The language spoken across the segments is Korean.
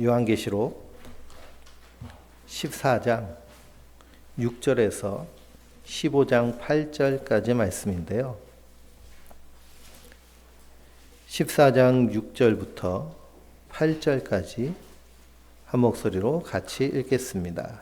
요한계시록 14장 6절에서 15장 8절까지 말씀인데요. 14장 6절부터 8절까지 한 목소리로 같이 읽겠습니다.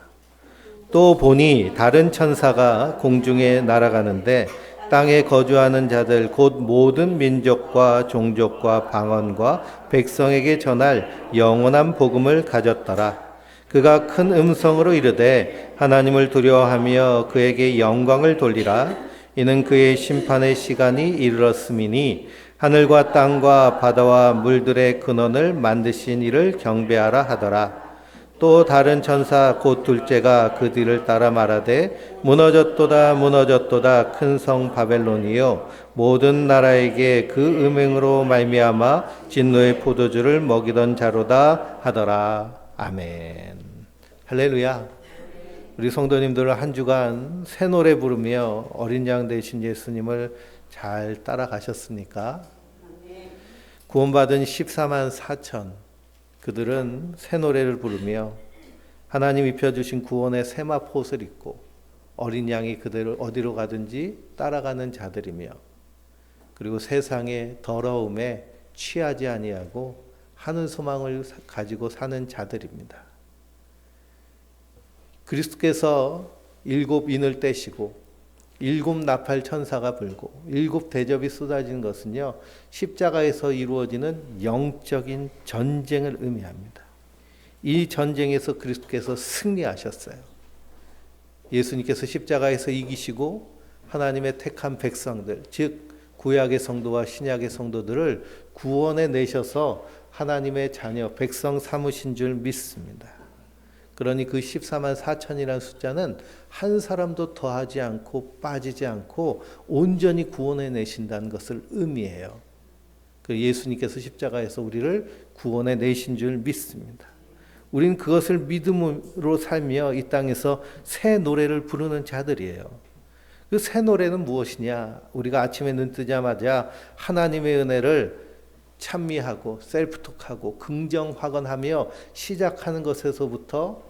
또 보니 다른 천사가 공중에 날아가는데 땅에 거주하는 자들 곧 모든 민족과 종족과 방언과 백성에게 전할 영원한 복음을 가졌더라. 그가 큰 음성으로 이르되 하나님을 두려워하며 그에게 영광을 돌리라. 이는 그의 심판의 시간이 이르렀음이니 하늘과 땅과 바다와 물들의 근원을 만드신 이를 경배하라 하더라. 또 다른 천사 곧 둘째가 그 뒤를 따라 말하되 무너졌도다 무너졌도다 큰 성 바벨론이요 모든 나라에게 그 음행으로 말미암아 진노의 포도주를 먹이던 자로다 하더라. 아멘. 할렐루야. 우리 성도님들은 한 주간 새 노래 부르며 어린 양 되신 예수님을 잘 따라가셨습니까? 구원받은 14만 4천 그들은 새 노래를 부르며 하나님 입혀주신 구원의 세마포옷을 입고 어린 양이 그들을 어디로 가든지 따라가는 자들이며 그리고 세상의 더러움에 취하지 아니하고 하늘 소망을 가지고 사는 자들입니다. 그리스도께서 7인을 떼시고 7 나팔 천사가 불고 7 대접이 쏟아진 것은요, 십자가에서 이루어지는 영적인 전쟁을 의미합니다. 이 전쟁에서 그리스도께서 승리하셨어요. 예수님께서 십자가에서 이기시고 하나님의 택한 백성들, 즉 구약의 성도와 신약의 성도들을 구원해 내셔서 하나님의 자녀, 백성 삼으신 줄 믿습니다. 그러니 그 14만 4천이라는 숫자는 한 사람도 더하지 않고 빠지지 않고 온전히 구원해 내신다는 것을 의미해요. 그 예수님께서 십자가에서 우리를 구원해 내신 줄 믿습니다. 우린 그것을 믿음으로 살며 이 땅에서 새 노래를 부르는 자들이에요. 그 새 노래는 무엇이냐? 우리가 아침에 눈 뜨자마자 하나님의 은혜를 찬미하고 셀프톡하고 긍정 확언하며 시작하는 것에서부터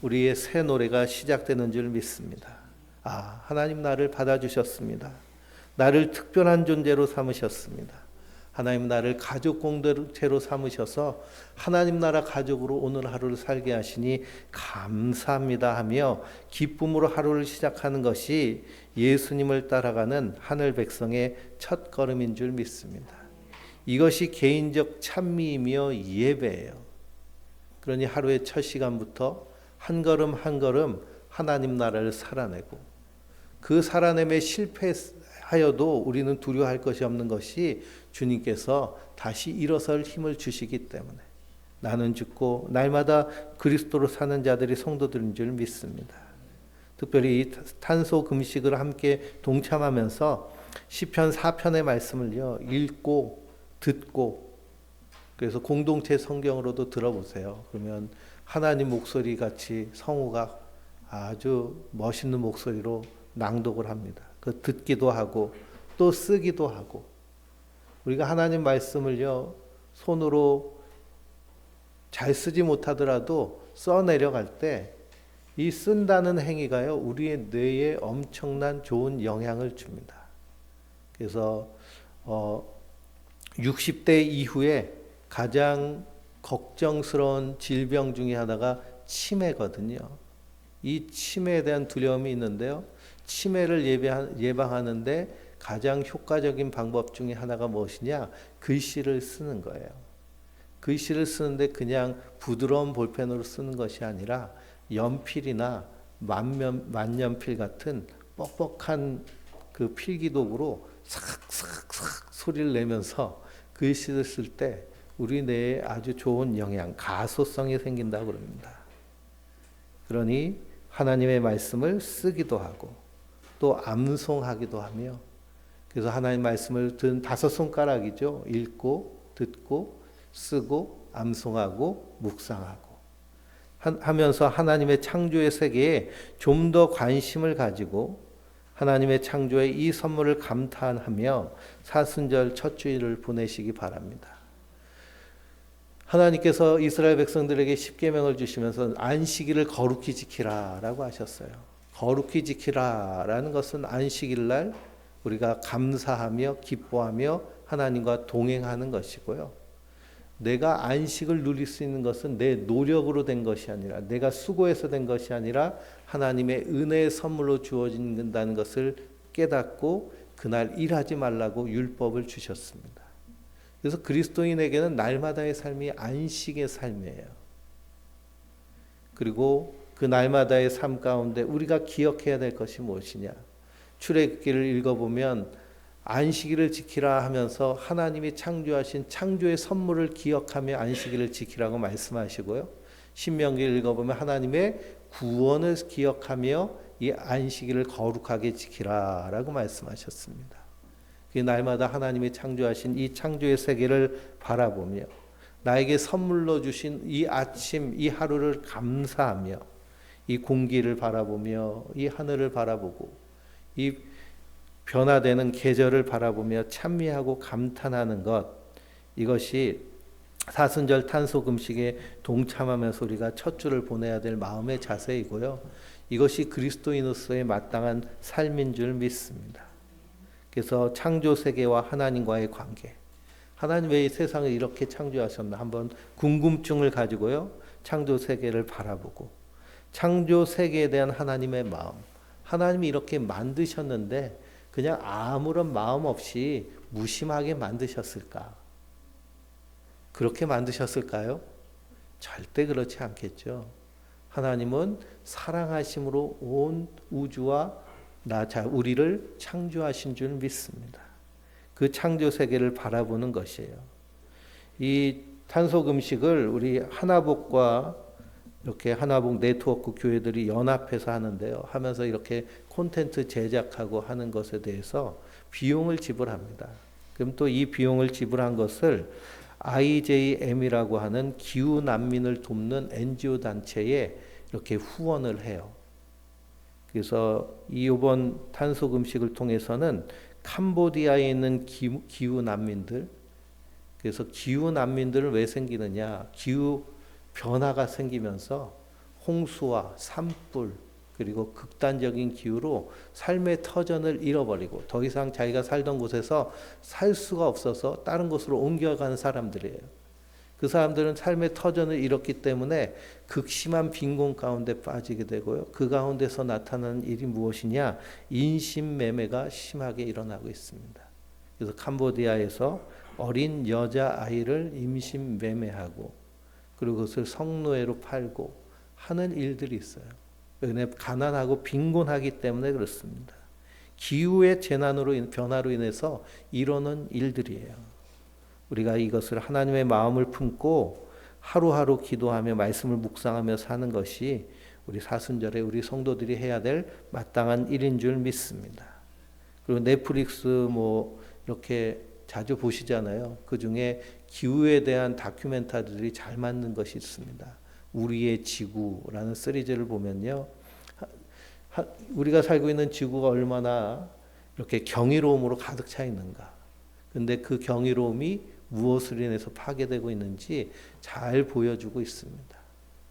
우리의 새 노래가 시작되는 줄 믿습니다. 아, 하나님 나를 받아주셨습니다. 나를 특별한 존재로 삼으셨습니다. 하나님 나를 가족 공동체로 삼으셔서 하나님 나라 가족으로 오늘 하루를 살게 하시니 감사합니다 하며 기쁨으로 하루를 시작하는 것이 예수님을 따라가는 하늘 백성의 첫 걸음인 줄 믿습니다. 이것이 개인적 찬미이며 예배예요. 그러니 하루의 첫 시간부터 한 걸음 한 걸음 하나님 나라를 살아내고 그 살아냄에 실패하여도 우리는 두려워할 것이 없는 것이 주님께서 다시 일어설 힘을 주시기 때문에 나는 죽고 날마다 그리스도로 사는 자들이 성도들인 줄 믿습니다. 특별히 이 탄소 금식을 함께 동참하면서 시편 4편의 말씀을요 읽고 듣고 그래서 공동체 성경으로도 들어보세요. 그러면 하나님 목소리 같이 성우가 아주 멋있는 목소리로 낭독을 합니다. 그 듣기도 하고 또 쓰기도 하고 우리가 하나님 말씀을요 손으로 잘 쓰지 못하더라도 써 내려갈 때 이 쓴다는 행위가요 우리의 뇌에 엄청난 좋은 영향을 줍니다. 그래서 60대 이후에 가장 걱정스러운 질병 중에 하나가 치매거든요. 이 치매에 대한 두려움이 있는데요. 치매를 예방하는데 가장 효과적인 방법 중에 하나가 무엇이냐? 글씨를 쓰는 거예요. 글씨를 쓰는데 그냥 부드러운 볼펜으로 쓰는 것이 아니라 연필이나 만년필 같은 뻑뻑한 그 필기도구로 삭삭삭 소리를 내면서 글씨를 쓸 때 우리 뇌에 아주 좋은 영향, 가소성이 생긴다고 그럽니다. 그러니 하나님의 말씀을 쓰기도 하고 또 암송하기도 하며 그래서 하나님 말씀을 든 5손가락이죠. 읽고 듣고 쓰고 암송하고 묵상하고 하면서 하나님의 창조의 세계에 좀 더 관심을 가지고 하나님의 창조의 이 선물을 감탄하며 사순절 첫 주일을 보내시기 바랍니다. 하나님께서 이스라엘 백성들에게 십계명을 주시면서 안식일을 거룩히 지키라라고 하셨어요. 거룩히 지키라라는 것은 안식일 날 우리가 감사하며 기뻐하며 하나님과 동행하는 것이고요. 내가 안식을 누릴 수 있는 것은 내 노력으로 된 것이 아니라 내가 수고해서 된 것이 아니라 하나님의 은혜의 선물로 주어진다는 것을 깨닫고 그날 일하지 말라고 율법을 주셨습니다. 그래서 그리스도인에게는 날마다의 삶이 안식의 삶이에요. 그리고 그 날마다의 삶 가운데 우리가 기억해야 될 것이 무엇이냐. 출애굽기를 읽어보면 안식일을 지키라 하면서 하나님이 창조하신 창조의 선물을 기억하며 안식일을 지키라고 말씀하시고요. 신명기를 읽어보면 하나님의 구원을 기억하며 이 안식일을 거룩하게 지키라라고 말씀하셨습니다. 그 날마다 하나님이 창조하신 이 창조의 세계를 바라보며 나에게 선물로 주신 이 아침, 이 하루를 감사하며 이 공기를 바라보며 이 하늘을 바라보고 이 변화되는 계절을 바라보며 찬미하고 감탄하는 것, 이것이 사순절 탄소금식에 동참하면서 우리가 첫 주를 보내야 될 마음의 자세이고요. 이것이 그리스도인으로서의 마땅한 삶인 줄 믿습니다. 그래서 창조 세계와 하나님과의 관계, 하나님 왜 이 세상을 이렇게 창조하셨나 한번 궁금증을 가지고요. 창조 세계를 바라보고 창조 세계에 대한 하나님의 마음, 하나님이 이렇게 만드셨는데 그냥 아무런 마음 없이 무심하게 만드셨을까? 그렇게 만드셨을까요? 절대 그렇지 않겠죠. 하나님은 사랑하심으로 온 우주와 우리를 창조하신 줄 믿습니다. 그 창조 세계를 바라보는 것이에요. 이 탄소금식을 우리 하나복과 이렇게 하나복 네트워크 교회들이 연합해서 하는데요. 하면서 이렇게 콘텐츠 제작하고 하는 것에 대해서 비용을 지불합니다. 그럼 또 이 비용을 지불한 것을 IJM이라고 하는 기후 난민을 돕는 NGO 단체에 이렇게 후원을 해요. 그래서 이번 탄소금식을 통해서는 캄보디아에 있는 기후 난민들, 그래서 기후 난민들은 왜 생기느냐? 기후 변화가 생기면서 홍수와 산불 그리고 극단적인 기후로 삶의 터전을 잃어버리고 더 이상 자기가 살던 곳에서 살 수가 없어서 다른 곳으로 옮겨가는 사람들이에요. 그 사람들은 삶의 터전을 잃었기 때문에 극심한 빈곤 가운데 빠지게 되고요. 그 가운데서 나타나는 일이 무엇이냐? 인신매매가 심하게 일어나고 있습니다. 그래서 캄보디아에서 어린 여자아이를 임신매매하고 그리고 그것을 성노예로 팔고 하는 일들이 있어요. 왜냐하면 가난하고 빈곤하기 때문에 그렇습니다. 기후의 재난으로 변화로 인해서 이러는 일들이에요. 우리가 이것을 하나님의 마음을 품고 하루하루 기도하며 말씀을 묵상하며 사는 것이 우리 사순절에 우리 성도들이 해야 될 마땅한 일인 줄 믿습니다. 그리고 넷플릭스 이렇게 자주 보시잖아요. 그 중에 기후에 대한 다큐멘터리들이 잘 맞는 것이 있습니다. 우리의 지구라는 시리즈를 보면요. 우리가 살고 있는 지구가 얼마나 이렇게 경이로움으로 가득 차 있는가. 근데 그 경이로움이 무엇을 인해서 파괴되고 있는지 잘 보여주고 있습니다.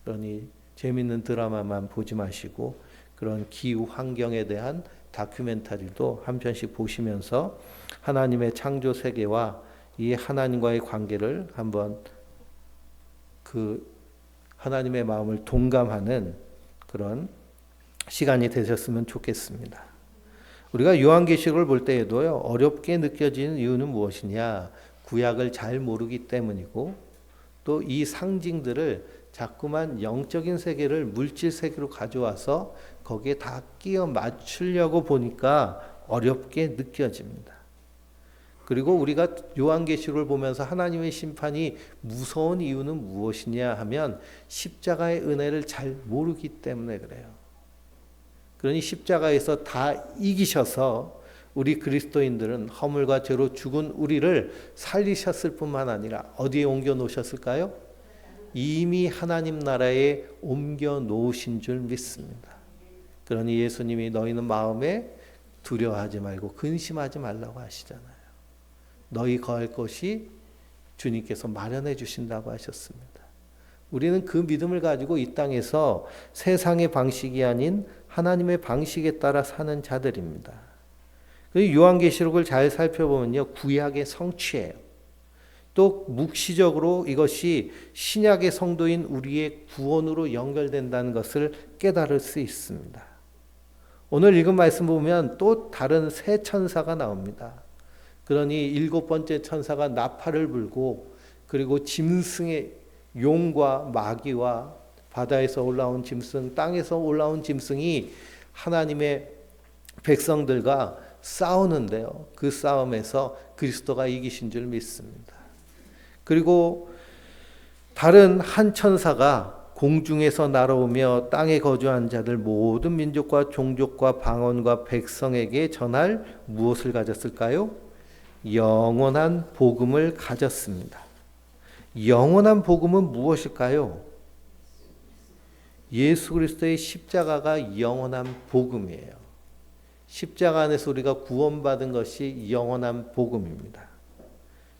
그러니 재밌는 드라마만 보지 마시고 그런 기후 환경에 대한 다큐멘터리도 한 편씩 보시면서 하나님의 창조 세계와 이 하나님과의 관계를 한번 그 하나님의 마음을 동감하는 그런 시간이 되셨으면 좋겠습니다. 우리가 요한계시록을 볼 때에도요. 어렵게 느껴지는 이유는 무엇이냐? 구약을 잘 모르기 때문이고 또 이 상징들을 자꾸만 영적인 세계를 물질 세계로 가져와서 거기에 다 끼워 맞추려고 보니까 어렵게 느껴집니다. 그리고 우리가 요한계시록을 보면서 하나님의 심판이 무서운 이유는 무엇이냐 하면 십자가의 은혜를 잘 모르기 때문에 그래요. 그러니 십자가에서 다 이기셔서 우리 그리스도인들은 허물과 죄로 죽은 우리를 살리셨을 뿐만 아니라 어디에 옮겨 놓으셨을까요? 이미 하나님 나라에 옮겨 놓으신 줄 믿습니다. 그러니 예수님이 너희는 마음에 두려워하지 말고 근심하지 말라고 하시잖아요. 너희 거할 곳이 주님께서 마련해 주신다고 하셨습니다. 우리는 그 믿음을 가지고 이 땅에서 세상의 방식이 아닌 하나님의 방식에 따라 사는 자들입니다. 요한계시록을 잘 살펴보면요, 구약의 성취예요. 또 묵시적으로 이것이 신약의 성도인 우리의 구원으로 연결된다는 것을 깨달을 수 있습니다. 오늘 읽은 말씀 보면 또 다른 새 천사가 나옵니다. 그러니 7번째 천사가 나팔을 불고, 그리고 짐승의 용과 마귀와 바다에서 올라온 짐승, 땅에서 올라온 짐승이 하나님의 백성들과 싸우는데요. 그 싸움에서 그리스도가 이기신 줄 믿습니다. 그리고 다른 한 천사가 공중에서 날아오며 땅에 거주한 자들 모든 민족과 종족과 방언과 백성에게 전할 무엇을 가졌을까요? 영원한 복음을 가졌습니다. 영원한 복음은 무엇일까요? 예수 그리스도의 십자가가 영원한 복음이에요. 십자가 안에서 우리가 구원받은 것이 영원한 복음입니다.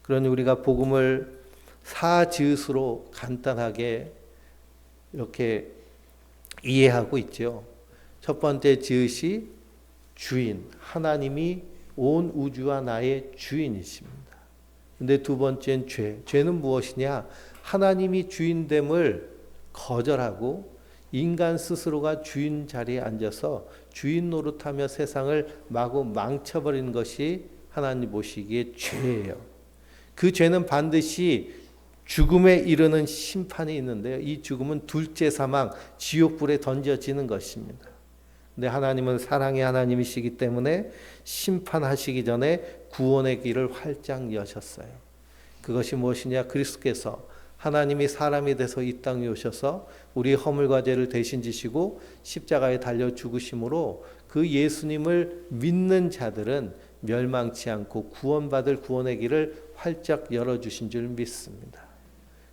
그러니 우리가 복음을 사지읒으로 간단하게 이렇게 이해하고 있죠. 첫 번째 지읒이 주인, 하나님이 온 우주와 나의 주인이십니다. 근데 두 번째는 죄. 죄는 무엇이냐? 하나님이 주인됨을 거절하고 인간 스스로가 주인 자리에 앉아서 주인 노릇하며 세상을 마구 망쳐버리는 것이 하나님 보시기에 죄예요. 그 죄는 반드시 죽음에 이르는 심판이 있는데요. 이 죽음은 둘째 사망, 지옥불에 던져지는 것입니다. 근데 하나님은 사랑의 하나님이시기 때문에 심판하시기 전에 구원의 길을 활짝 여셨어요. 그것이 무엇이냐? 그리스도께서 하나님이 사람이 돼서 이 땅에 오셔서 우리 허물과 죄를 대신 지시고 십자가에 달려 죽으심으로 그 예수님을 믿는 자들은 멸망치 않고 구원받을 구원의 길을 활짝 열어주신 줄 믿습니다.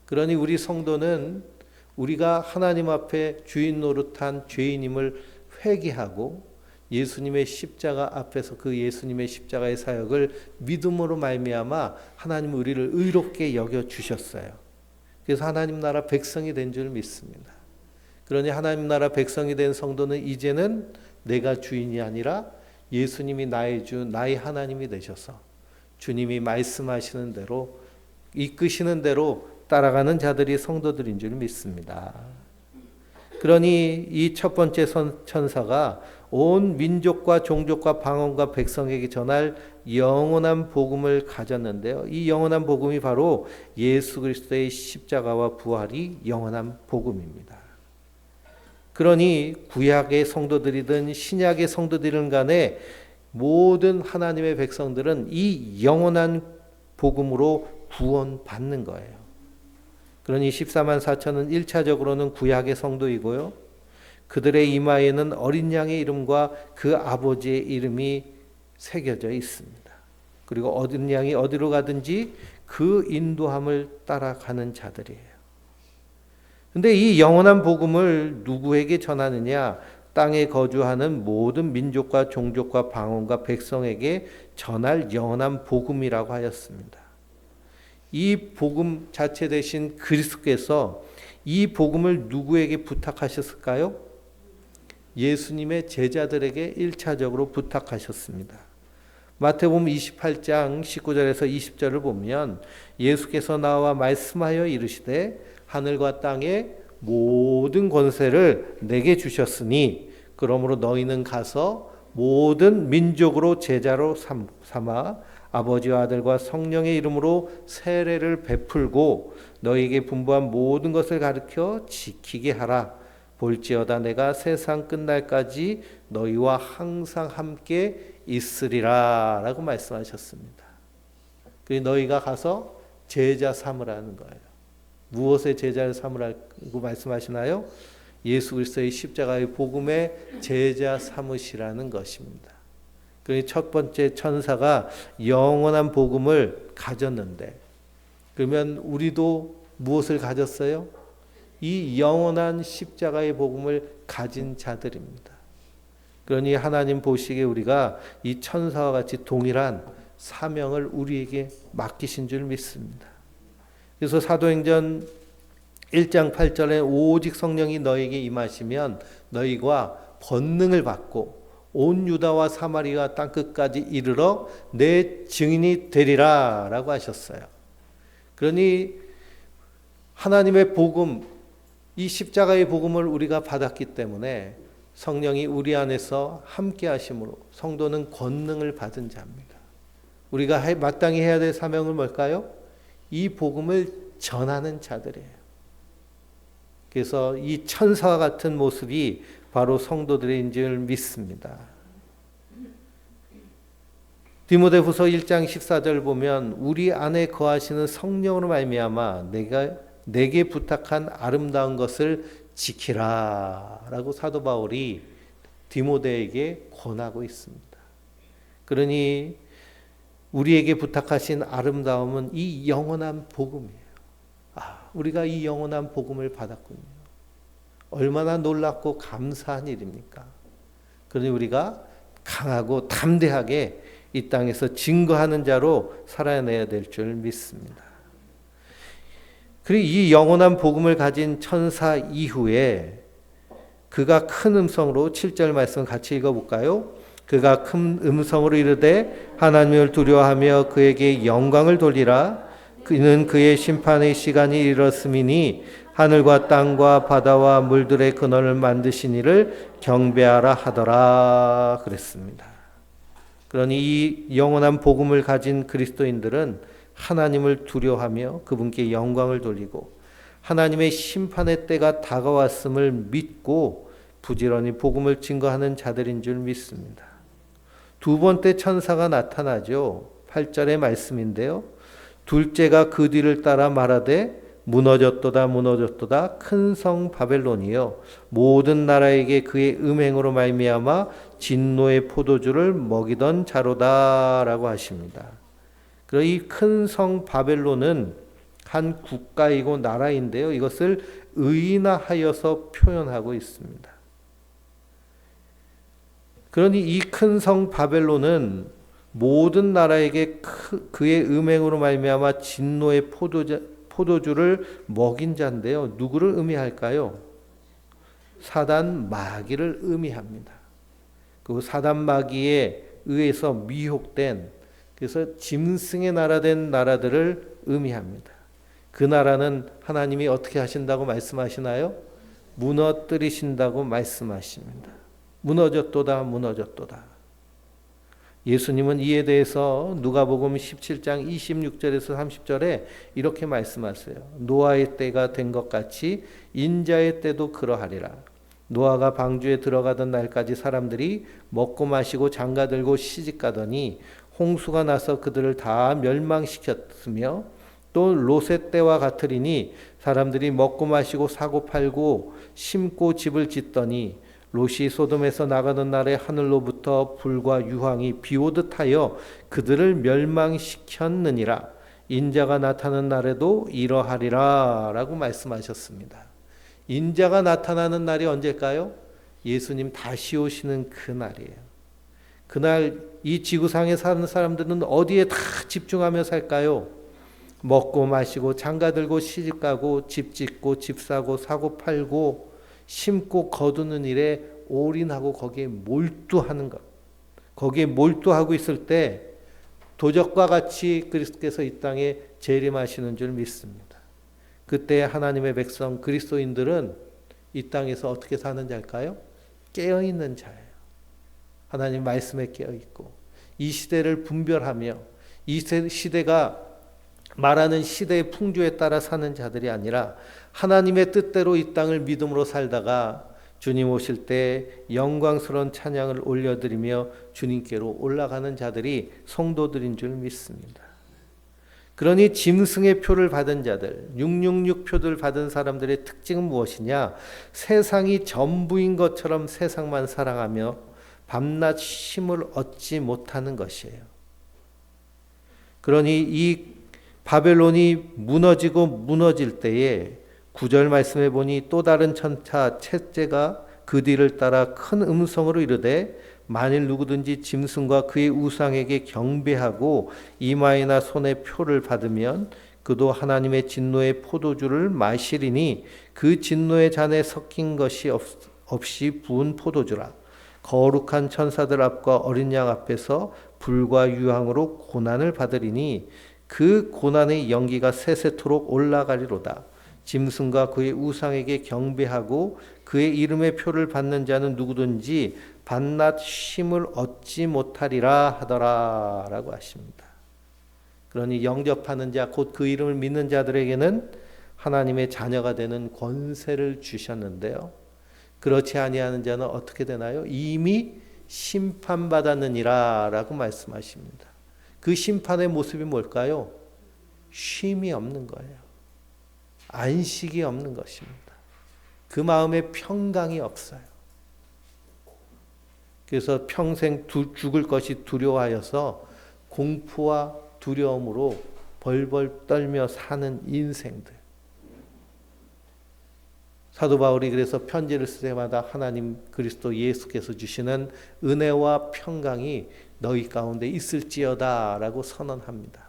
그러니 우리 성도는 우리가 하나님 앞에 주인 노릇한 죄인임을 회개하고 예수님의 십자가 앞에서 그 예수님의 십자가의 사역을 믿음으로 말미암아 하나님은 우리를 의롭게 여겨 주셨어요. 그래서 하나님 나라 백성이 된 줄 믿습니다. 그러니 하나님 나라 백성이 된 성도는 이제는 내가 주인이 아니라 예수님이 나의 주, 나의 하나님이 되셔서 주님이 말씀하시는 대로 이끄시는 대로 따라가는 자들이 성도들인 줄 믿습니다. 그러니 이 첫 번째 천사가 온 민족과 종족과 방언과 백성에게 전할 영원한 복음을 가졌는데요. 이 영원한 복음이 바로 예수 그리스도의 십자가와 부활이 영원한 복음입니다. 그러니 구약의 성도들이든 신약의 성도들이든 간에 모든 하나님의 백성들은 이 영원한 복음으로 구원받는 거예요. 그러니 14만 4천은 1차적으로는 구약의 성도이고요. 그들의 이마에는 어린 양의 이름과 그 아버지의 이름이 새겨져 있습니다. 그리고 어린 양이 어디로 가든지 그 인도함을 따라가는 자들이에요. 근데 이 영원한 복음을 누구에게 전하느냐? 땅에 거주하는 모든 민족과 종족과 방언과 백성에게 전할 영원한 복음이라고 하였습니다. 이 복음 자체 되신 그리스도께서 이 복음을 누구에게 부탁하셨을까요? 예수님의 제자들에게 1차적으로 부탁하셨습니다. 마태복음 28장 19절에서 20절을 보면 예수께서 나와 말씀하여 이르시되 하늘과 땅의 모든 권세를 내게 주셨으니 그러므로 너희는 가서 모든 민족으로 제자로 삼아 아버지와 아들과 성령의 이름으로 세례를 베풀고 너희에게 분부한 모든 것을 가르쳐 지키게 하라. 볼지어다 내가 세상 끝날까지 너희와 항상 함께 있으리라 라고 말씀하셨습니다. 너희가 가서 제자 삼으라는 거예요. 무엇의 제자를 삼으라고 말씀하시나요? 예수 그리스도의 십자가의 복음의 제자 삼으시라는 것입니다. 그러니 첫 번째 천사가 영원한 복음을 가졌는데 그러면 우리도 무엇을 가졌어요? 이 영원한 십자가의 복음을 가진 자들입니다. 그러니 하나님 보시기에 우리가 이 천사와 같이 동일한 사명을 우리에게 맡기신 줄 믿습니다. 그래서 사도행전 1장 8절에 오직 성령이 너에게 임하시면 너희가 권능을 받고 온 유다와 사마리아 땅끝까지 이르러 내 증인이 되리라 라고 하셨어요. 그러니 하나님의 복음, 이 십자가의 복음을 우리가 받았기 때문에 성령이 우리 안에서 함께 하심으로 성도는 권능을 받은 자입니다. 우리가 마땅히 해야 될 사명은 뭘까요? 이 복음을 전하는 자들이에요. 그래서 이 천사와 같은 모습이 바로 성도들인 줄 믿습니다. 디모데후서 1장 14절 보면 우리 안에 거하시는 성령으로 말미암아 내게 부탁한 아름다운 것을 지키라 라고 사도 바울이 디모데에게 권하고 있습니다. 그러니 우리에게 부탁하신 아름다움은 이 영원한 복음이에요. 우리가 이 영원한 복음을 받았군요. 얼마나 놀랍고 감사한 일입니까? 그러니 우리가 강하고 담대하게 이 땅에서 증거하는 자로 살아내야 될 줄 믿습니다. 그리고 이 영원한 복음을 가진 천사 이후에 그가 큰 음성으로 7절 말씀 같이 읽어볼까요? 그가 큰 음성으로 이르되 하나님을 두려워하며 그에게 영광을 돌리라. 그는 그의 심판의 시간이 이르렀음이니 하늘과 땅과 바다와 물들의 근원을 만드신 이를 경배하라 하더라 그랬습니다. 그러니 이 영원한 복음을 가진 그리스도인들은 하나님을 두려워하며 그분께 영광을 돌리고 하나님의 심판의 때가 다가왔음을 믿고 부지런히 복음을 증거하는 자들인 줄 믿습니다. 두 번째 천사가 나타나죠. 8절의 말씀인데요. 둘째가 그 뒤를 따라 말하되 무너졌도다 무너졌도다 큰 성 바벨론이여 모든 나라에게 그의 음행으로 말미암아 진노의 포도주를 먹이던 자로다라고 하십니다. 그리고 이 큰 성 바벨론은 한 국가이고 나라인데요. 이것을 의인화하여서 표현하고 있습니다. 그러니 이 큰 성 바벨론은 모든 나라에게 그의 음행으로 말미암아 진노의 포도주를 먹인 자인데요. 누구를 의미할까요? 사단 마귀를 의미합니다. 그 사단 마귀에 의해서 미혹된 그래서 짐승의 나라 된 나라들을 의미합니다. 그 나라는 하나님이 어떻게 하신다고 말씀하시나요? 무너뜨리신다고 말씀하십니다. 무너졌도다 무너졌도다. 예수님은 이에 대해서 누가복음 17장 26절에서 30절에 이렇게 말씀하세요. 노아의 때가 된 것 같이 인자의 때도 그러하리라. 노아가 방주에 들어가던 날까지 사람들이 먹고 마시고 장가들고 시집가더니 홍수가 나서 그들을 다 멸망시켰으며 또 롯의 때와 같으리니 사람들이 먹고 마시고 사고 팔고 심고 집을 짓더니 롯이 소돔에서 나가는 날에 하늘로부터 불과 유황이 비오듯 하여 그들을 멸망시켰느니라. 인자가 나타나는 날에도 이러하리라 라고 말씀하셨습니다. 인자가 나타나는 날이 언제일까요? 예수님 다시 오시는 그 날이에요. 그날 이 지구상에 사는 사람들은 어디에 다 집중하며 살까요? 먹고 마시고 장가들고 시집가고 집 짓고 집 사고 사고 팔고 심고 거두는 일에 올인하고 거기에 몰두하는 것. 거기에 몰두하고 있을 때 도적과 같이 그리스도께서 이 땅에 재림하시는 줄 믿습니다. 그때 하나님의 백성 그리스도인들은 이 땅에서 어떻게 사는 자일까요? 깨어있는 자예요. 하나님 말씀에 깨어있고 이 시대를 분별하며 이 시대가 말하는 시대의 풍조에 따라 사는 자들이 아니라 하나님의 뜻대로 이 땅을 믿음으로 살다가 주님 오실 때 영광스러운 찬양을 올려드리며 주님께로 올라가는 자들이 성도들인 줄 믿습니다. 그러니 짐승의 표를 받은 자들, 666 표를 받은 사람들의 특징은 무엇이냐? 세상이 전부인 것처럼 세상만 사랑하며 밤낮 쉼을 얻지 못하는 것이에요. 그러니 이 바벨론이 무너지고 무너질 때에 9절 말씀해 보니 또 다른 천사 셋째가 그 뒤를 따라 큰 음성으로 이르되 만일 누구든지 짐승과 그의 우상에게 경배하고 이마에나 손에 표를 받으면 그도 하나님의 진노의 포도주를 마시리니 그 진노의 잔에 섞인 것이 없이 부은 포도주라. 거룩한 천사들 앞과 어린 양 앞에서 불과 유황으로 고난을 받으리니 그 고난의 연기가 세세토록 올라가리로다. 짐승과 그의 우상에게 경배하고 그의 이름의 표를 받는 자는 누구든지 밤낮 쉼을 얻지 못하리라 하더라 라고 하십니다. 그러니 영접하는 자, 곧 그 이름을 믿는 자들에게는 하나님의 자녀가 되는 권세를 주셨는데요. 그렇지 아니하는 자는 어떻게 되나요? 이미 심판받았느니라 라고 말씀하십니다. 그 심판의 모습이 뭘까요? 쉼이 없는 거예요. 안식이 없는 것입니다. 그 마음에 평강이 없어요. 그래서 평생 죽을 것이 두려워하여서 공포와 두려움으로 벌벌 떨며 사는 인생들. 사도 바울이 그래서 편지를 쓸 때마다 하나님 그리스도 예수께서 주시는 은혜와 평강이 너희 가운데 있을지어다 라고 선언합니다.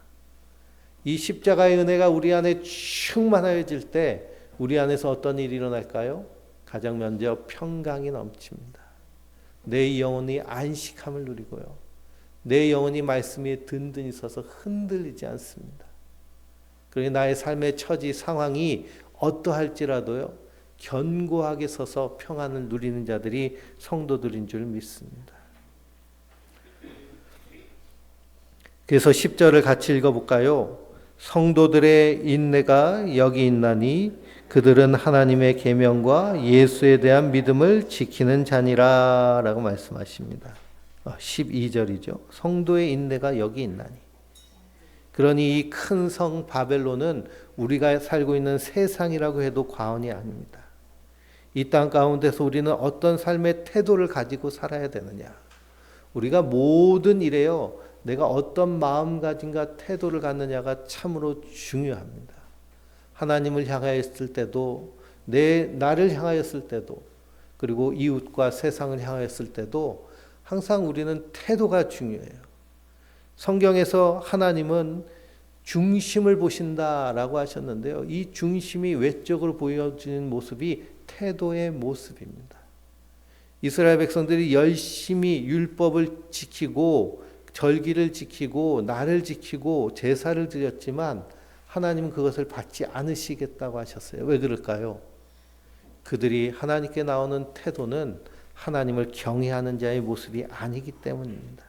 이 십자가의 은혜가 우리 안에 충만해질 때 우리 안에서 어떤 일이 일어날까요? 가장 먼저 평강이 넘칩니다. 내 영혼이 안식함을 누리고요. 내 영혼이 말씀 위에 든든히 서서 흔들리지 않습니다. 그러니 나의 삶의 처지 상황이 어떠할지라도요. 견고하게 서서 평안을 누리는 자들이 성도들인 줄 믿습니다. 그래서 10절을 같이 읽어볼까요? 성도들의 인내가 여기 있나니 그들은 하나님의 계명과 예수에 대한 믿음을 지키는 자니라 라고 말씀하십니다. 12절이죠. 성도의 인내가 여기 있나니. 그러니 이 큰 성 바벨론은 우리가 살고 있는 세상이라고 해도 과언이 아닙니다. 이 땅 가운데서 우리는 어떤 삶의 태도를 가지고 살아야 되느냐. 우리가 모든 일에요. 내가 어떤 마음가짐과 태도를 갖느냐가 참으로 중요합니다. 하나님을 향하였을 때도, 나를 향하였을 때도, 그리고 이웃과 세상을 향하였을 때도 항상 우리는 태도가 중요해요. 성경에서 하나님은 중심을 보신다라고 하셨는데요. 이 중심이 외적으로 보여지는 모습이 태도의 모습입니다. 이스라엘 백성들이 열심히 율법을 지키고 절기를 지키고 날을 지키고 제사를 드렸지만 하나님은 그것을 받지 않으시겠다고 하셨어요. 왜 그럴까요? 그들이 하나님께 나오는 태도는 하나님을 경외하는 자의 모습이 아니기 때문입니다.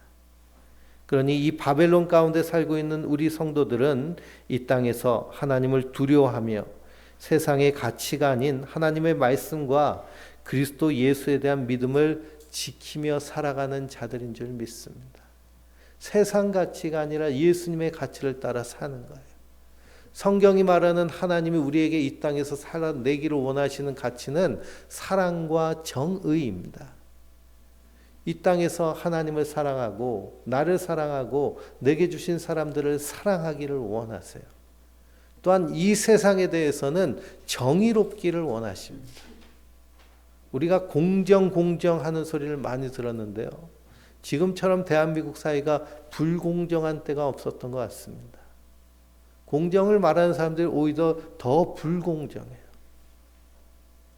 그러니 이 바벨론 가운데 살고 있는 우리 성도들은 이 땅에서 하나님을 두려워하며 세상의 가치가 아닌 하나님의 말씀과 그리스도 예수에 대한 믿음을 지키며 살아가는 자들인 줄 믿습니다. 세상 가치가 아니라 예수님의 가치를 따라 사는 거예요. 성경이 말하는 하나님이 우리에게 이 땅에서 살아내기를 원하시는 가치는 사랑과 정의입니다. 이 땅에서 하나님을 사랑하고 나를 사랑하고 내게 주신 사람들을 사랑하기를 원하세요. 또한 이 세상에 대해서는 정의롭기를 원하십니다. 우리가 공정하는 소리를 많이 들었는데요. 지금처럼 대한민국 사회가 불공정한 때가 없었던 것 같습니다. 공정을 말하는 사람들이 오히려 더 불공정해요.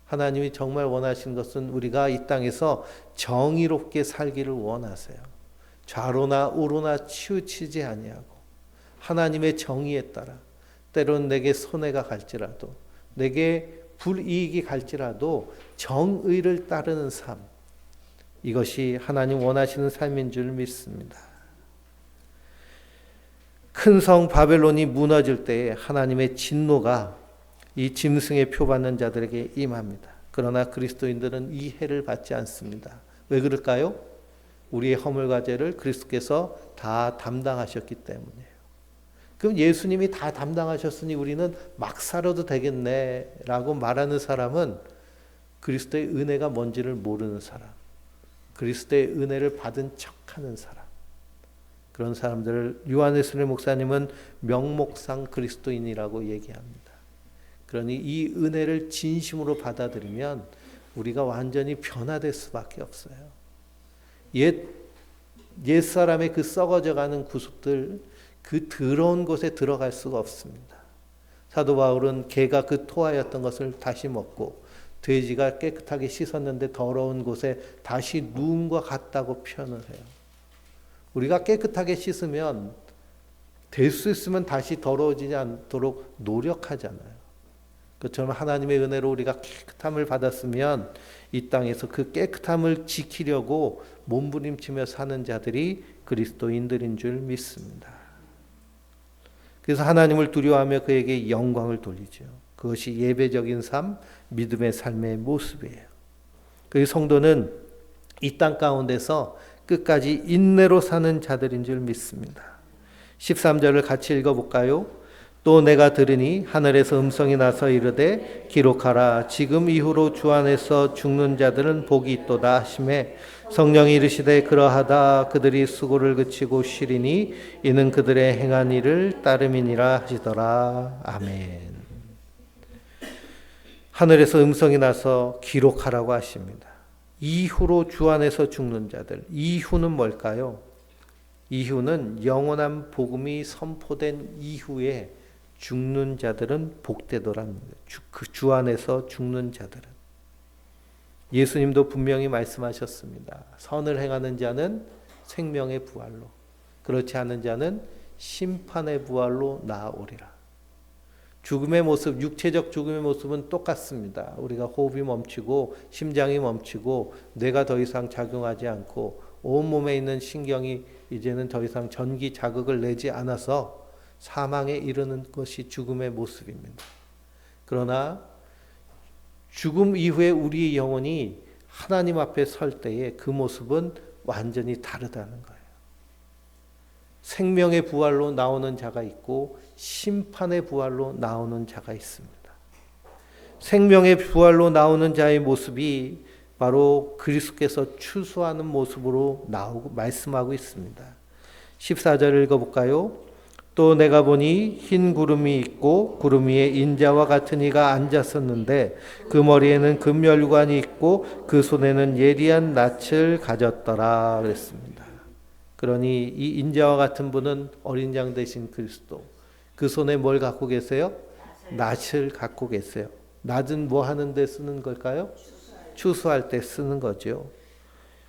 하나님이 정말 원하시는 것은 우리가 이 땅에서 정의롭게 살기를 원하세요. 좌로나 우로나 치우치지 아니하고 하나님의 정의에 따라 때론 내게 손해가 갈지라도 내게 불이익이 갈지라도 정의를 따르는 삶, 이것이 하나님 원하시는 삶인 줄 믿습니다. 큰 성 바벨론이 무너질 때에 하나님의 진노가 이 짐승의 표 받는 자들에게 임합니다. 그러나 그리스도인들은 이 해를 받지 않습니다. 왜 그럴까요? 우리의 허물과 죄를 그리스도께서 다 담당하셨기 때문이에요. 그럼 예수님이 다 담당하셨으니 우리는 막 살아도 되겠네 라고 말하는 사람은 그리스도의 은혜가 뭔지를 모르는 사람, 그리스도의 은혜를 받은 척하는 사람, 그런 사람들을 요한에스겔 목사님은 명목상 그리스도인이라고 얘기합니다. 그러니 이 은혜를 진심으로 받아들이면 우리가 완전히 변화될 수밖에 없어요. 옛사람의 그 썩어져가는 구습들, 그 더러운 곳에 들어갈 수가 없습니다. 사도 바울은 개가 그 토하였던 것을 다시 먹고 돼지가 깨끗하게 씻었는데 더러운 곳에 다시 누움과 같다고 표현을 해요. 우리가 깨끗하게 씻으면 될 수 있으면 다시 더러워지지 않도록 노력하잖아요. 그처럼 하나님의 은혜로 우리가 깨끗함을 받았으면 이 땅에서 그 깨끗함을 지키려고 몸부림치며 사는 자들이 그리스도인들인 줄 믿습니다. 그래서 하나님을 두려워하며 그에게 영광을 돌리죠. 그것이 예배적인 삶, 믿음의 삶의 모습이에요. 그 성도는 이 땅 가운데서 끝까지 인내로 사는 자들인 줄 믿습니다. 13절을 같이 읽어볼까요? 또 내가 들으니 하늘에서 음성이 나서 이르되 기록하라. 지금 이후로 주 안에서 죽는 자들은 복이 있도다 하시매 성령이 이르시되 그러하다. 그들이 수고를 그치고 쉬리니 이는 그들의 행한 일을 따름이니라 하시더라. 아멘. 하늘에서 음성이 나서 기록하라고 하십니다. 이후로 주 안에서 죽는 자들. 이후는 뭘까요? 이후는 영원한 복음이 선포된 이후에 죽는 자들은 복되더랍니다. 주 안에서 죽는 자들은. 예수님도 분명히 말씀하셨습니다. 선을 행하는 자는 생명의 부활로, 그렇지 않은 자는 심판의 부활로 나아오리라. 죽음의 모습, 육체적 죽음의 모습은 똑같습니다. 우리가 호흡이 멈추고 심장이 멈추고 뇌가 더 이상 작용하지 않고 온몸에 있는 신경이 이제는 더 이상 전기 자극을 내지 않아서 사망에 이르는 것이 죽음의 모습입니다. 그러나 죽음 이후에 우리의 영혼이 하나님 앞에 설 때에 그 모습은 완전히 다르다는 거예요. 생명의 부활로 나오는 자가 있고 심판의 부활로 나오는 자가 있습니다. 생명의 부활로 나오는 자의 모습이 바로 그리스도께서 추수하는 모습으로 나오고 말씀하고 있습니다. 14절 읽어볼까요? 또 내가 보니 흰 구름이 있고 구름 위에 인자와 같은 이가 앉았었는데 그 머리에는 금멸관이 있고 그 손에는 예리한 낯을 가졌더라 그랬습니다. 그러니 이 인자와 같은 분은 어린 양 되신 그리스도. 그 손에 뭘 갖고 계세요? 낯을 갖고 계세요. 낯은 뭐 하는 데 쓰는 걸까요? 추수할 때 쓰는 거죠.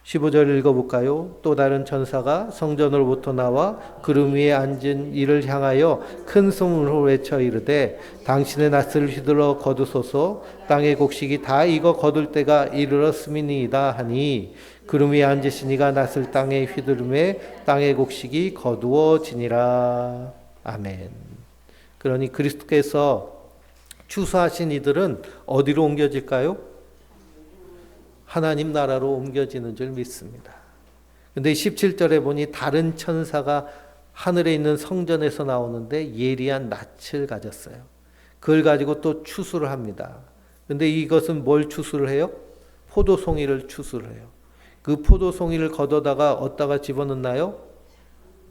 15절 읽어볼까요? 또 다른 천사가 성전으로부터 나와 구름 위에 앉은 이를 향하여 큰 소문으로 외쳐 이르되 당신의 낫을 휘둘러 거두소서. 땅의 곡식이 다 익어 거둘 때가 이르렀음이니이다 하니 구름 위에 앉으신 이가 낫을 땅에 휘두르매 땅의 곡식이 거두어지니라. 아멘. 그러니 그리스도께서 추수하신 이들은 어디로 옮겨질까요? 하나님 나라로 옮겨지는 줄 믿습니다. 그런데 17절에 보니 다른 천사가 하늘에 있는 성전에서 나오는데 예리한 낯을 가졌어요. 그걸 가지고 또 추수를 합니다. 그런데 이것은 뭘 추수를 해요? 포도송이를 추수를 해요. 그 포도송이를 걷어다가 어디다가 집어넣나요?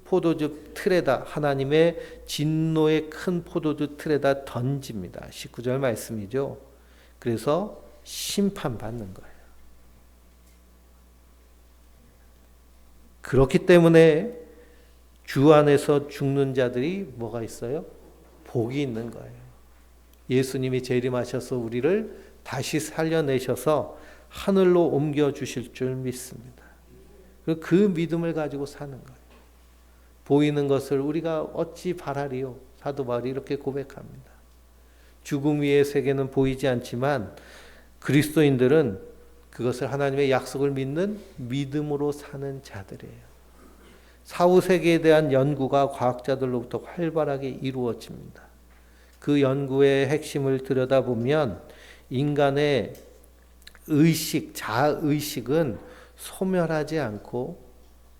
포도주 틀에다, 하나님의 진노의 큰 포도주 틀에다 던집니다. 19절 말씀이죠. 그래서 심판받는 거예요. 그렇기 때문에 주 안에서 죽는 자들이 뭐가 있어요? 복이 있는 거예요. 예수님이 재림하셔서 우리를 다시 살려내셔서 하늘로 옮겨주실 줄 믿습니다. 그 믿음을 가지고 사는 거예요. 보이는 것을 우리가 어찌 바라리요? 사도 바울이 이렇게 고백합니다. 죽음 위의 세계는 보이지 않지만 그리스도인들은 그것을 하나님의 약속을 믿는 믿음으로 사는 자들이에요. 사후 세계에 대한 연구가 과학자들로부터 활발하게 이루어집니다. 그 연구의 핵심을 들여다보면 인간의 의식, 자의식은 소멸하지 않고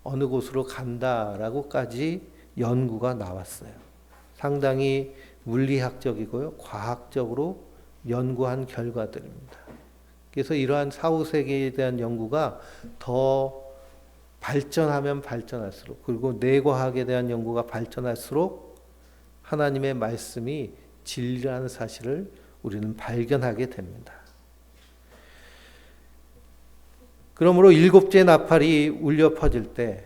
어느 곳으로 간다라고까지 연구가 나왔어요. 상당히 물리학적이고요, 과학적으로 연구한 결과들입니다. 그래서 이러한 사후 세계에 대한 연구가 더 발전하면 발전할수록, 그리고 뇌과학에 대한 연구가 발전할수록 하나님의 말씀이 진리라는 사실을 우리는 발견하게 됩니다. 그러므로 일곱째 나팔이 울려 퍼질 때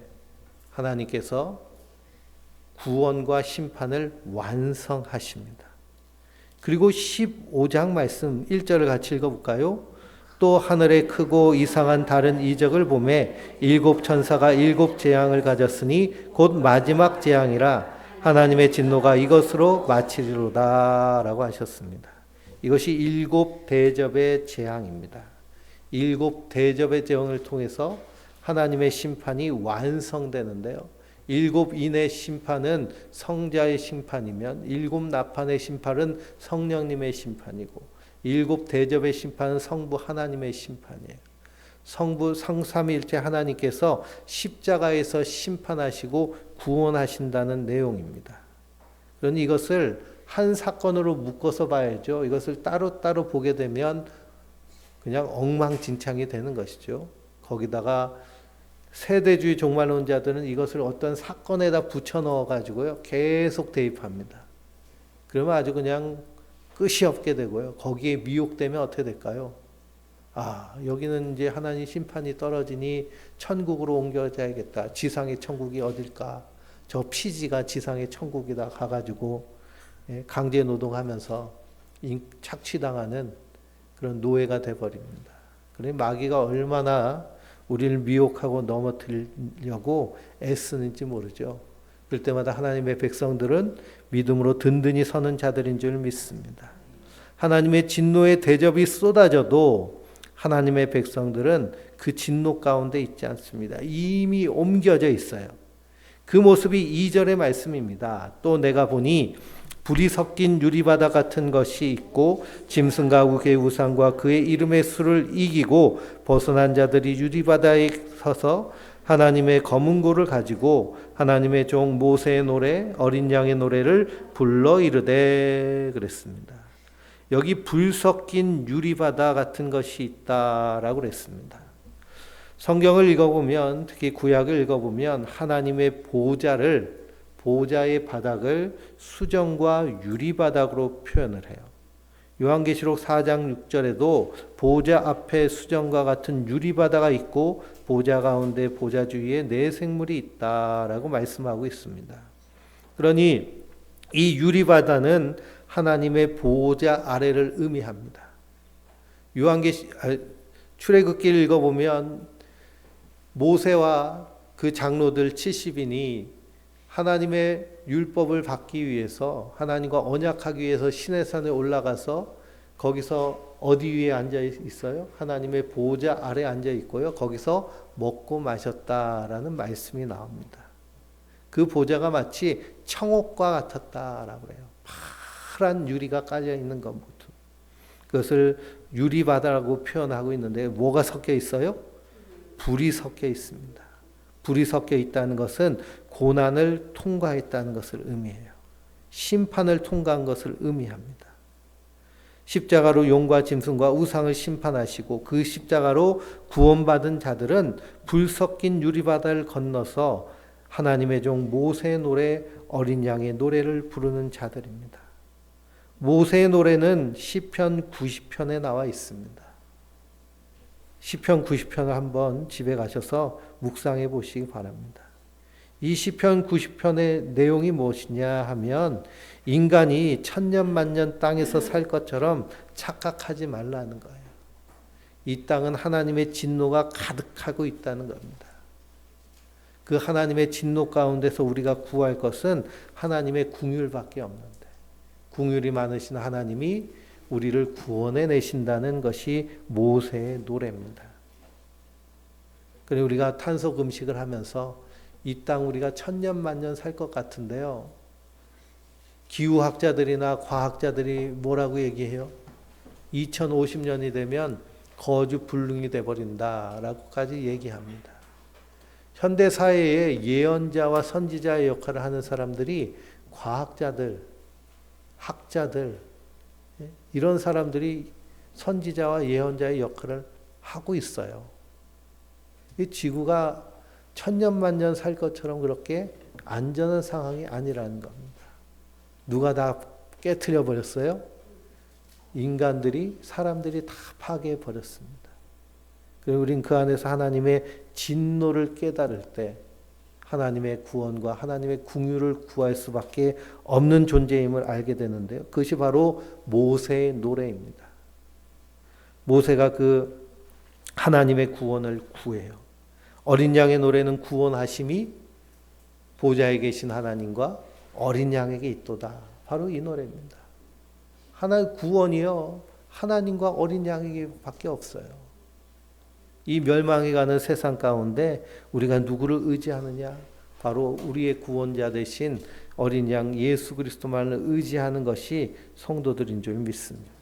하나님께서 구원과 심판을 완성하십니다. 그리고 15장 말씀 1절을 같이 읽어볼까요? 또 하늘에 크고 이상한 다른 이적을 보매 일곱 천사가 일곱 재앙을 가졌으니 곧 마지막 재앙이라 하나님의 진노가 이것으로 마치리로다 라고 하셨습니다. 이것이 일곱 대접의 재앙입니다. 일곱 대접의 재앙을 통해서 하나님의 심판이 완성되는데요. 일곱 인의 심판은 성자의 심판이면 일곱 나팔의 심판은 성령님의 심판이고 일곱 대접의 심판은 성부 하나님의 심판이에요. 성부 성삼위일체 하나님께서 십자가에서 심판하시고 구원하신다는 내용입니다. 그러니 이것을 한 사건으로 묶어서 봐야죠. 이것을 따로따로 보게 되면 그냥 엉망진창이 되는 것이죠. 거기다가 세대주의 종말론자들은 이것을 어떤 사건에다 붙여 넣어 가지고요. 계속 대입합니다. 그러면 아주 그냥 끝이 없게 되고요. 거기에 미혹되면 어떻게 될까요? 여기는 이제 하나님 심판이 떨어지니 천국으로 옮겨져야겠다. 지상의 천국이 어딜까? 저 피지가 지상의 천국이다 가가지고 강제 노동하면서 착취당하는 그런 노예가 돼버립니다. 그러니 마귀가 얼마나 우리를 미혹하고 넘어뜨리려고 애쓰는지 모르죠. 그럴 때마다 하나님의 백성들은 믿음으로 든든히 서는 자들인 줄 믿습니다. 하나님의 진노의 대접이 쏟아져도 하나님의 백성들은 그 진노 가운데 있지 않습니다. 이미 옮겨져 있어요. 그 모습이 2절의 말씀입니다. 또 내가 보니 불이 섞인 유리바다 같은 것이 있고 짐승과 그의 우상과 그의 이름의 수를 이기고 벗어난 자들이 유리바다에 서서 하나님의 검은고를 가지고 하나님의 종 모세의 노래 어린 양의 노래를 불러 이르되 그랬습니다. 여기 불 섞인 유리바다 같은 것이 있다라고 그랬습니다. 성경을 읽어보면 특히 구약을 읽어보면 하나님의 보좌의 바닥을 수정과 유리바닥으로 표현을 해요. 요한계시록 4장 6절에도 보좌 앞에 수정과 같은 유리바다가 있고 보좌 가운데 보좌 주위에 네 생물이 있다라고 말씀하고 있습니다. 그러니 이 유리바다는 하나님의 보좌 아래를 의미합니다. 출애굽기를 읽어보면 모세와 그 장로들 70인이 하나님의 율법을 받기 위해서 하나님과 언약하기 위해서 시내산에 올라가서 거기서 어디 위에 앉아 있어요? 하나님의 보좌 아래 앉아 있고요. 거기서 먹고 마셨다라는 말씀이 나옵니다. 그 보좌가 마치 청옥과 같았다라고 해요. 파란 유리가 깔려 있는 것 모두. 그것을 유리바다라고 표현하고 있는데 뭐가 섞여 있어요? 불이 섞여 있습니다. 불이 섞여 있다는 것은 고난을 통과했다는 것을 의미해요. 심판을 통과한 것을 의미합니다. 십자가로 용과 짐승과 우상을 심판하시고 그 십자가로 구원받은 자들은 불 섞인 유리바다를 건너서 하나님의 종 모세의 노래 어린 양의 노래를 부르는 자들입니다. 모세의 노래는 시편 90편에 나와 있습니다. 시편 90편을 한번 집에 가셔서 묵상해 보시기 바랍니다. 이 시편 90편의 내용이 무엇이냐 하면 인간이 천년만년 땅에서 살 것처럼 착각하지 말라는 거예요. 이 땅은 하나님의 진노가 가득하고 있다는 겁니다. 그 하나님의 진노 가운데서 우리가 구할 것은 하나님의 긍휼밖에 없는데 긍휼이 많으신 하나님이 우리를 구원해 내신다는 것이 모세의 노래입니다. 그리고 우리가 탄소 금식을 하면서 이 땅 우리가 천년만년 살 것 같은데요. 기후학자들이나 과학자들이 뭐라고 얘기해요? 2050년이 되면 거주 불능이 돼버린다라고까지 얘기합니다. 현대 사회에 예언자와 선지자의 역할을 하는 사람들이 과학자들, 학자들, 이런 사람들이 선지자와 예언자의 역할을 하고 있어요. 이 지구가 천년만년 살 것처럼 그렇게 안전한 상황이 아니라는 겁니다. 누가 다 깨트려 버렸어요? 사람들이 다 파괴해 버렸습니다. 그리고 우린 그 안에서 하나님의 진노를 깨달을 때 하나님의 구원과 하나님의 궁유를 구할 수밖에 없는 존재임을 알게 되는데요. 그것이 바로 모세의 노래입니다. 모세가 그 하나님의 구원을 구해요. 어린 양의 노래는 구원하심이 보좌에 계신 하나님과 어린 양에게 있도다. 바로 이 노래입니다. 구원이요, 하나님과 어린 양에게밖에 없어요. 이 멸망해가는 세상 가운데 우리가 누구를 의지하느냐? 바로 우리의 구원자 되신 어린 양 예수 그리스도만을 의지하는 것이 성도들인 줄 믿습니다.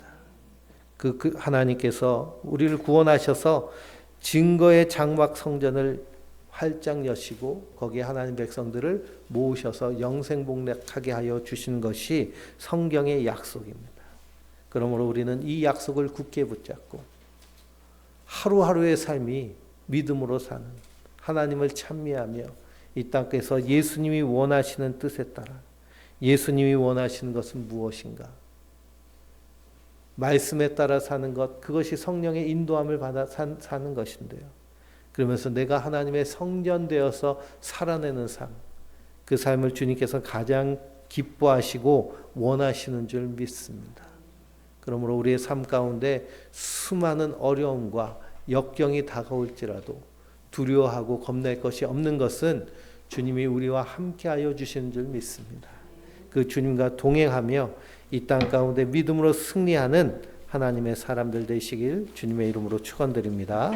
그 하나님께서 우리를 구원하셔서 증거의 장막 성전을 활짝 여시고 거기에 하나님 백성들을 모으셔서 영생복락하게 하여 주신 것이 성경의 약속입니다. 그러므로 우리는 이 약속을 굳게 붙잡고 하루하루의 삶이 믿음으로 사는, 하나님을 찬미하며 이 땅에서 예수님이 원하시는 뜻에 따라, 예수님이 원하시는 것은 무엇인가? 말씀에 따라 사는 것, 그것이 성령의 인도함을 받아 사는 것인데요. 그러면서 내가 하나님의 성전 되어서 살아내는 삶, 그 삶을 주님께서 가장 기뻐하시고 원하시는 줄 믿습니다. 그러므로 우리의 삶 가운데 수많은 어려움과 역경이 다가올지라도 두려워하고 겁낼 것이 없는 것은 주님이 우리와 함께하여 주시는 줄 믿습니다. 그 주님과 동행하며 이 땅 가운데 믿음으로 승리하는 하나님의 사람들 되시길 주님의 이름으로 축원드립니다.